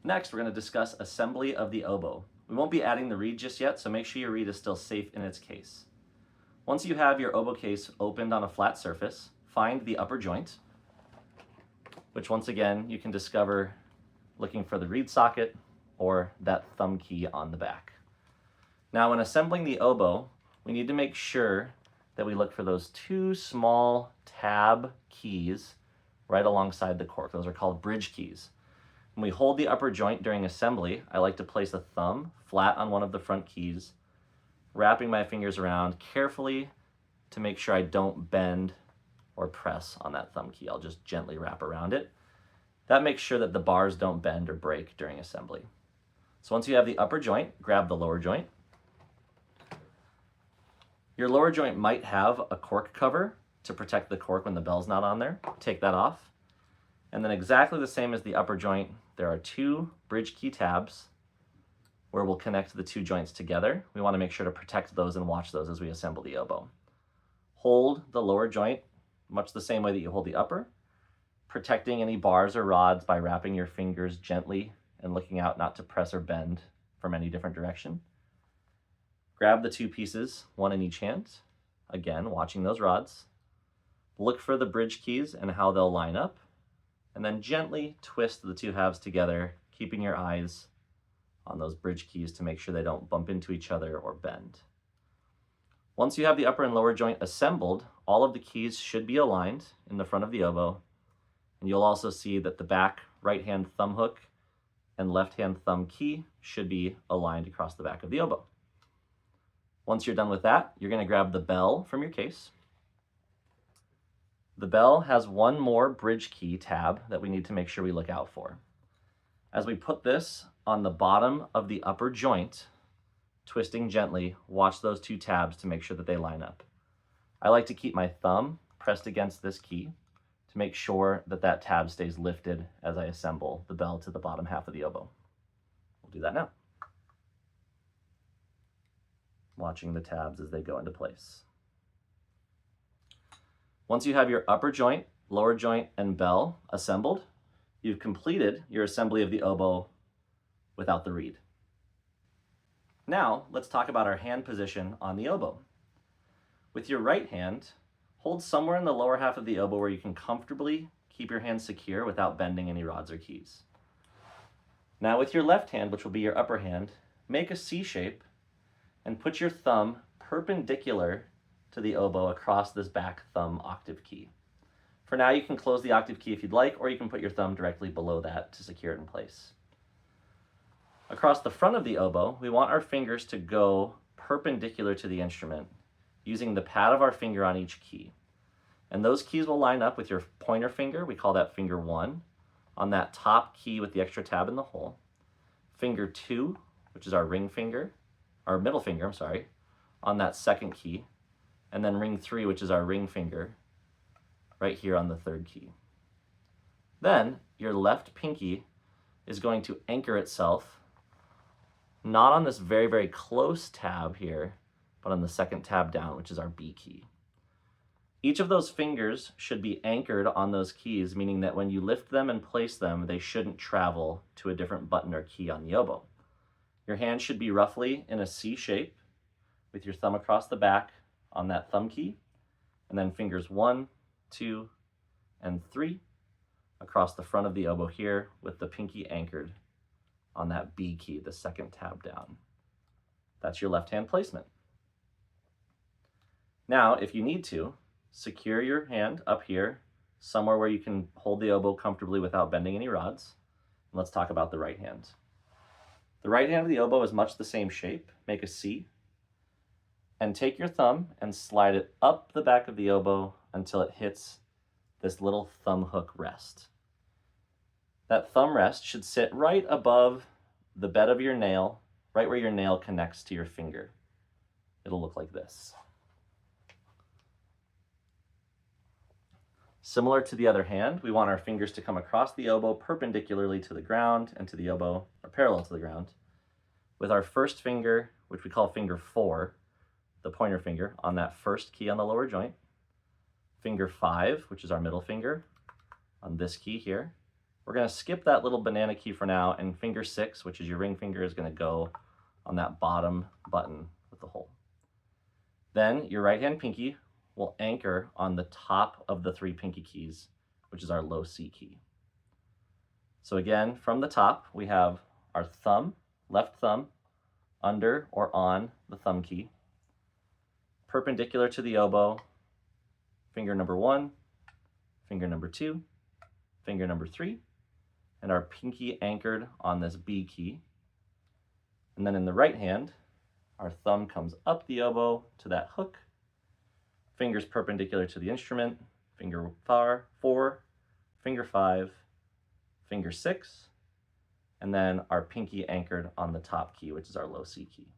Next, we're going to discuss assembly of the oboe. We won't be adding the reed just yet, so make sure your reed is still safe in its case. Once you have your oboe case opened on a flat surface, find the upper joint, which once again you can discover looking for the reed socket or that thumb key on the back. Now, when assembling the oboe, we need to make sure that we look for those two small tab keys right alongside the cork. Those are called bridge keys. When we hold the upper joint during assembly, I like to place a thumb flat on one of the front keys, wrapping my fingers around carefully to make sure I don't bend or press on that thumb key. I'll just gently wrap around it. That makes sure that the bars don't bend or break during assembly. So once you have the upper joint, grab the lower joint. Your lower joint might have a cork cover to protect the cork when the bell's not on there. Take that off. And then exactly the same as the upper joint, there are two bridge key tabs where we'll connect the two joints together. We want to make sure to protect those and watch those as we assemble the oboe. Hold the lower joint much the same way that you hold the upper, protecting any bars or rods by wrapping your fingers gently and looking out not to press or bend from any different direction. Grab the two pieces, one in each hand. Again, watching those rods. Look for the bridge keys and how they'll line up, and then gently twist the two halves together, keeping your eyes on those bridge keys to make sure they don't bump into each other or bend. Once you have the upper and lower joint assembled, all of the keys should be aligned in the front of the oboe, and you'll also see that the back right-hand thumb hook and left-hand thumb key should be aligned across the back of the oboe. Once you're done with that, you're going to grab the bell from your case. The bell has one more bridge key tab that we need to make sure we look out for. As we put this on the bottom of the upper joint, twisting gently, watch those two tabs to make sure that they line up. I like to keep my thumb pressed against this key to make sure that that tab stays lifted as I assemble the bell to the bottom half of the oboe. We'll do that now. Watching the tabs as they go into place. Once you have your upper joint, lower joint, and bell assembled, you've completed your assembly of the oboe without the reed. Now, let's talk about our hand position on the oboe. With your right hand, hold somewhere in the lower half of the oboe where you can comfortably keep your hand secure without bending any rods or keys. Now with your left hand, which will be your upper hand, make a C shape and put your thumb perpendicular to the oboe across this back thumb octave key. For now, you can close the octave key if you'd like, or you can put your thumb directly below that to secure it in place. Across the front of the oboe, we want our fingers to go perpendicular to the instrument, using the pad of our finger on each key. And those keys will line up with your pointer finger, we call that finger 1, on that top key with the extra tab in the hole. Finger 2, which is our ring finger, our middle finger, I'm sorry, on that second key. And then ring 3, which is our ring finger, right here on the third key. Then your left pinky is going to anchor itself, not on this very, very close tab here, but on the second tab down, which is our B key. Each of those fingers should be anchored on those keys, meaning that when you lift them and place them, they shouldn't travel to a different button or key on the oboe. Your hand should be roughly in a C shape, with your thumb across the back on that thumb key, and then fingers 1, 2, and 3 across the front of the oboe here with the pinky anchored on that B key, the second tab down. That's your left hand placement. Now, if you need to, secure your hand up here, somewhere where you can hold the oboe comfortably without bending any rods. And let's talk about the right hand. The right hand of the oboe is much the same shape. Make a C, and take your thumb and slide it up the back of the oboe until it hits this little thumb hook rest. That thumb rest should sit right above the bed of your nail, right where your nail connects to your finger. It'll look like this. Similar to the other hand, we want our fingers to come across the oboe perpendicularly to the ground and to the oboe, or parallel to the ground, with our first finger, which we call finger 4, the pointer finger, on that first key on the lower joint, finger 5, which is our middle finger, on this key here, We're going to skip that little banana key for now, and finger 6, which is your ring finger, is going to go on that bottom button with the hole. Then your right hand pinky will anchor on the top of the 3 pinky keys, which is our low C key. So again, from the top, we have our thumb, left thumb, under or on the thumb key, perpendicular to the oboe, finger number 1, finger number 2, finger number 3, and our pinky anchored on this B key. And then in the right hand, our thumb comes up the oboe to that hook, fingers perpendicular to the instrument, finger 4, finger 5, finger 6, and then our pinky anchored on the top key, which is our low C key.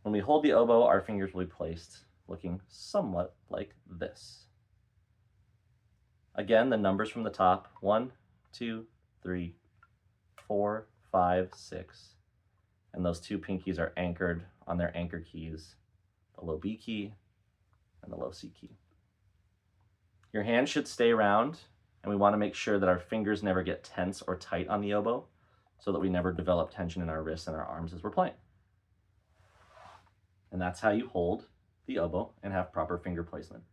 When we hold the oboe, our fingers will be placed looking somewhat like this. Again, the numbers from the top, 1, 2, 3, 4, 5, 6, and those 2 pinkies are anchored on their anchor keys, the low B key and the low C key. Your hand should stay round, and we want to make sure that our fingers never get tense or tight on the oboe so that we never develop tension in our wrists and our arms as we're playing. And that's how you hold the oboe and have proper finger placement.